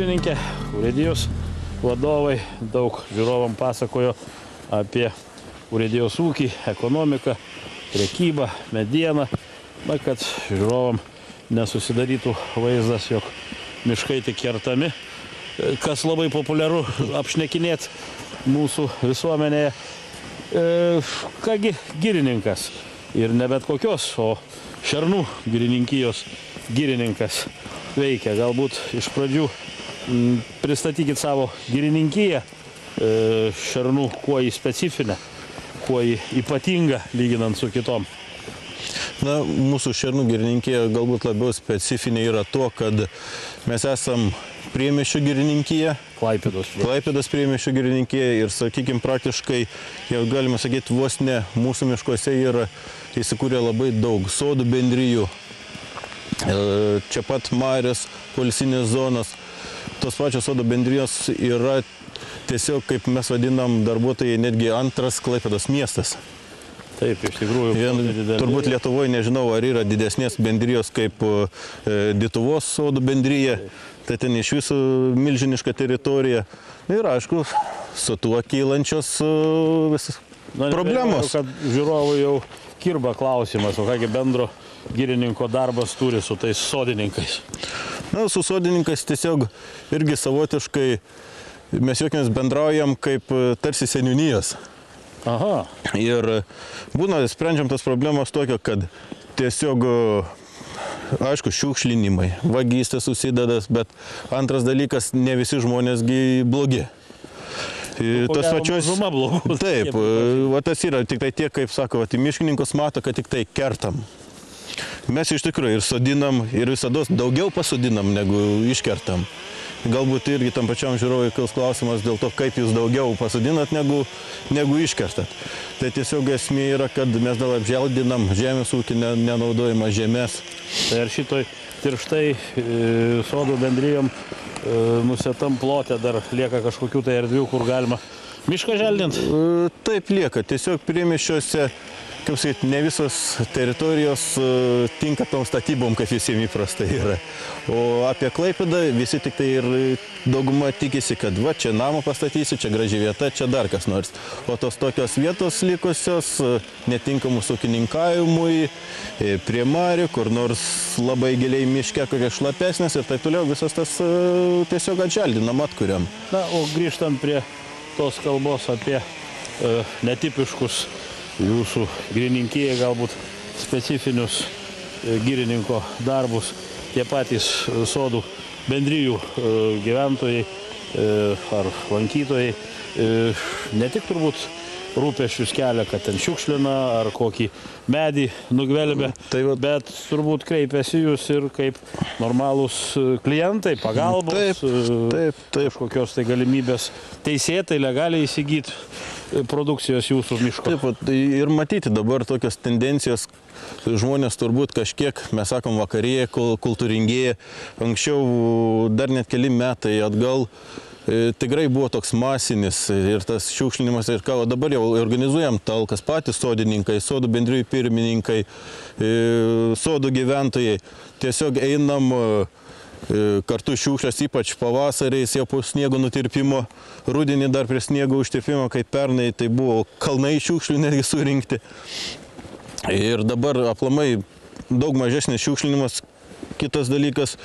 pirmininkė, urėdijos vadovai daug žiūrovam pasakojo apie urėdijos ūkį, ekonomiką, prekybą, medieną, kad žiūrovam nesusidarytų vaizdas, jog miškai tik kertami, kas labai populiaru apšnekinėti mūsų visuomenėje. Kągi girininkas ir ne bet kokios, o šernų girininkijos girininkas veikia. Galbūt iš pradžių pristatykit savo girininkiją, šernų, kuo jį specifinė, kuo jį ypatinga lyginant su kitom. Na, mūsų šernų girininkija galbūt labiau specifinė yra tuo, kad mes esam priemiesčių girininkija, Klaipėdos priemiesčių girininkija ir, sakykime, praktiškai, jau galima sakyti, vos ne mūsų miškuose yra įsikūrę labai daug sodų bendrijų, čia pat marios, poilsinės zonos. Tos pačios sodų bendrijos yra tiesiog, kaip mes vadinam, darbuotojai netgi antras Klaipėdos miestas. Taip, iš tikrųjų. Turbūt Lietuvoje nežinau, ar yra didesnės bendrijos kaip Dituvos sodų bendryje, tai ten iš visų milžiniška teritorija. Ir aišku, su tuo kylančios visas problemos. Kad žiūrovų jau kirba klausimas, o kągi bendro girininko darbas turi su tais sodininkais? Na, su sodininkais tiesiog irgi savotiškai mes juokiamės bendraujam kaip tarsi seniūnijos. Aha. Ir būna, sprendžiam tas problemas tokio, kad tiesiog, aišku, šiukšlinimai, vagystės susidedas, bet antras dalykas, ne visi žmonėsgi blogi. Tas pačios... Taip, tas yra tik tai tiek, kaip sako, miškininkus mato, kad tik tai kertam. Mes iš tikrųjų ir sodinam, ir visados daugiau pasodinam, negu iškertam. Galbūt irgi tam pačiam žiūrovui kils klausimas dėl to, kaip jūs daugiau pasodinat, negu iškertat. Tai tiesiog esmė yra, kad mes dar apželdinam žemės ūkį, nenaudojimą žemės. Tai ar šitoj tirštai sodų bendrijom nusėtam plote dar lieka kažkokių tai erdvių, kur galima mišką želdinti? Taip lieka. Tiesiog priemiesčiuose, kaip sakyti, ne visos teritorijos tinka tom statybom, kaip visiems įprastai yra. O apie Klaipėdą visi tik tai ir dauguma tikisi, kad va, čia namą pastatysiu, čia graži vieta, čia dar kas nors. O tos tokios vietos likusios netinkamus ūkininkavimui, prie marių, kur nors labai giliai miške, kokia šlapesnės ir taip toliau, visas tas tiesiog atželdinam, atkuriam. Na, o grįžtant prie tos kalbos apie netipiškus jūsų girininkijai galbūt specifinius girininko darbus, tie patys sodų bendrijų gyventojai ar lankytojai ne tik turbūt rūpesčius kelia, kad ten šiukšlina ar kokį medį nugvelbia, bet turbūt kreipiasi jūs ir kaip normalūs klientai, pagalbos, kažkokios tai galimybės teisėtai, legaliai įsigyti produkcijos jūsų miško. Taip, ir matyti dabar tokios tendencijos, žmonės turbūt kažkiek, mes sakom, vakarėje, kultūringėje, anksčiau dar net keli metai atgal tikrai buvo toks masinis ir tas šiukšlinimas ir ką, o dabar jau organizuojam talkas, patys sodininkai, sodų bendrijų pirmininkai, sodų gyventojai, tiesiog einam kartu šiukšlės, ypač pavasariais, jau po sniego nutirpimo, rudenį dar prie sniego užtirpimo, kaip pernai, tai buvo kalnai šiukšlių netgi surinkti. Ir dabar aplamai daug mažesnis šiukšlinimas. Kitas dalykas,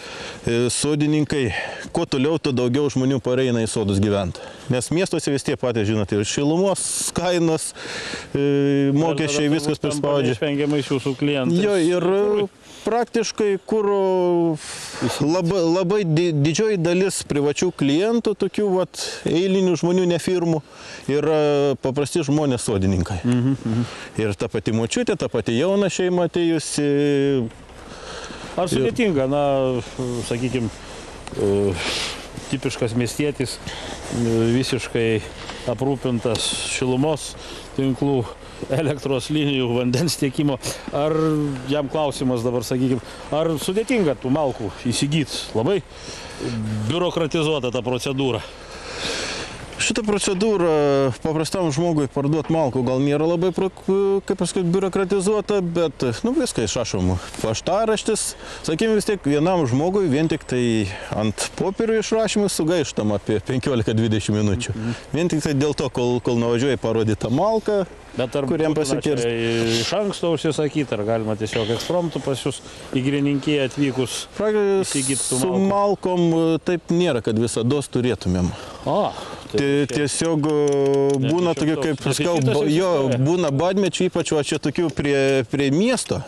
sodininkai, kuo toliau, tuo daugiau žmonių pareina į sodus gyventi. Nes miestuose vis tiek patys, žinote, ir šilumos, kainos, mokesčiai, viskas prispaudžia. Neišvengiamai jūsų klientai. Jo, ir praktiškai, kur labai didžioji dalis privačių klientų, tokių vat, eilinių žmonių, ne firmų, yra paprasti žmonės sodininkai. Ir ta pati močiutė, ta pati jauna šeima atėjusi. Ar sudėtinga, na, sakykime, tipiškas miestietis, visiškai aprūpintas šilumos tinklų, elektros linijų, vandens tiekimo. Ar jam klausimas dabar, sakykime, ar sudėtinga tų malkų įsigyti? Labai biurokratizuota ta procedūra. Šitą procedūrą paprastam žmogui parduoti malkų gal nėra labai, kaip pasakyti, biurokratizuota, bet viską išrašom. Paštaraštis, sakykime, vis tiek vienam žmogui vien tik tai ant popierių išrašymui sugaištam apie 15-20 minučių. Vien tik tai dėl to, kol nuvažiuoji parodyti tą malką, Bet ar kuriem būtina pasikirst. čia iš anksto užsisakyti, ar galima tiesiog ekspromtu pas jūs į Girininkiją atvykus įsigyt tų Su malkų? malkom taip nėra, kad visados turėtumėm. O, Tiesiog būna čia tokių, toks kaip sakiau, deficitas jo, egzistuoja. būna badmečių, ypač va čia tokių prie miesto,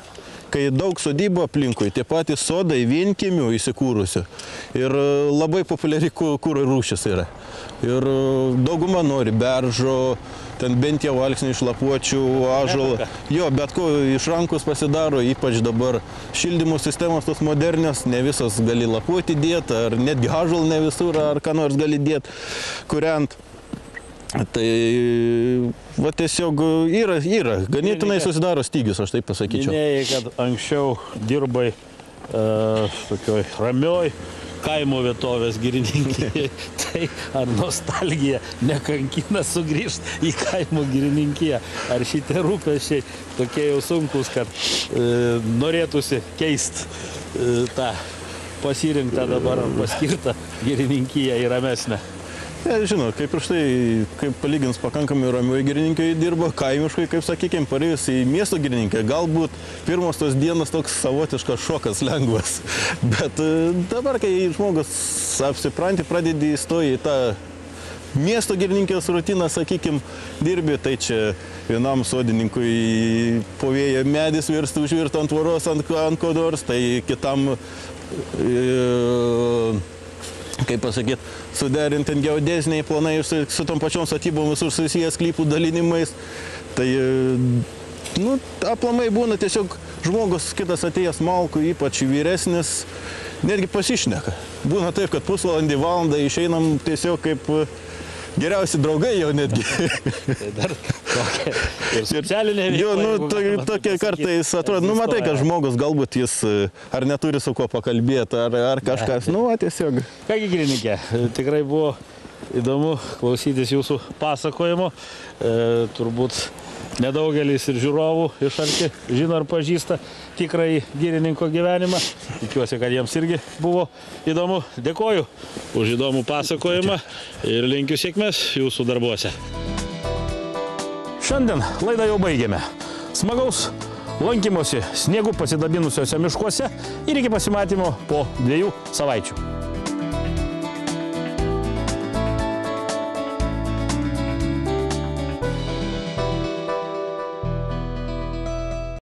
kai daug sodybų aplinkui, tie patys sodai vienkiemių įsikūrusių. Ir labai populiari kūro rūšis yra. Ir dauguma nori beržo, ten bent jau alksnių iš lapuočių, ąžuolo. Jo, bet ko iš rankos pasidaro, ypač dabar šildymo sistemos tos modernios, ne visos gali lapuoti dėti, ar netgi ąžuolą ne visur, ar ką nors gali dėti, kuriant. Tai va tiesiog yra, ganėtinai susidaro stygius, aš taip pasakyčiau. Minėjai, kad anksčiau dirbai tokioj ramioj kaimo vietovės Girininkijoje. Tai ar nostalgija nekankina sugrįžti į kaimo Girininkiją? Ar šitie rūpesčiai tokie jau sunkus, kad norėtųsi keisti tą pasirinktą dabar paskirtą Girininkiją į ramesnę? Žinot, kaip prieš tai, kaip palygins pakankamai ramioj Girininkijoje dirbo, kaimiškai, kaip sakykime, parėjus į miesto Girininkiją, galbūt pirmos tos dienos toks savotiškas šokas lengvas. Bet dabar, kai žmogus apsipranti, pradedi įstoji į tą miesto Girininkijos rutiną, sakykime, dirbi, tai čia vienam sodininkui po vėjo medis virstų užvirto ant tvoros, ant ko nors, tai kitam kaip pasakyti, suderinti geodeziniai planai su tom pačiom statybom visur susijęs sklypų dalinimais. Tai, aplamai būna tiesiog žmogus kitas atėjęs malkų, ypač vyresnis, netgi pasišneka. Būna taip, kad pusvalandį, valandą išeinam tiesiog kaip geriausi draugai jau netgi. Tai dar tokia ir socialinė veikla. Jo, tokie kartais atrodo, matai, kad žmogus galbūt jis ar neturi su kuo pakalbėti, ar kažkas, tiesiog. Kągi Girininkė, tikrai buvo įdomu klausytis jūsų pasakojimo. Turbūt nedaugelis ir žiūrovų iš arti žino ar pažįsta tikrąjį girininko gyvenimą. Tikiuosi, kad jiems irgi buvo įdomu. Dėkoju už įdomų pasakojimą ir linkiu sėkmės jūsų darbuose. Šiandien laidą jau baigėme. Smagaus lankymosi sniegu pasidabinusiuose miškuose ir iki pasimatymo po 2 savaičių.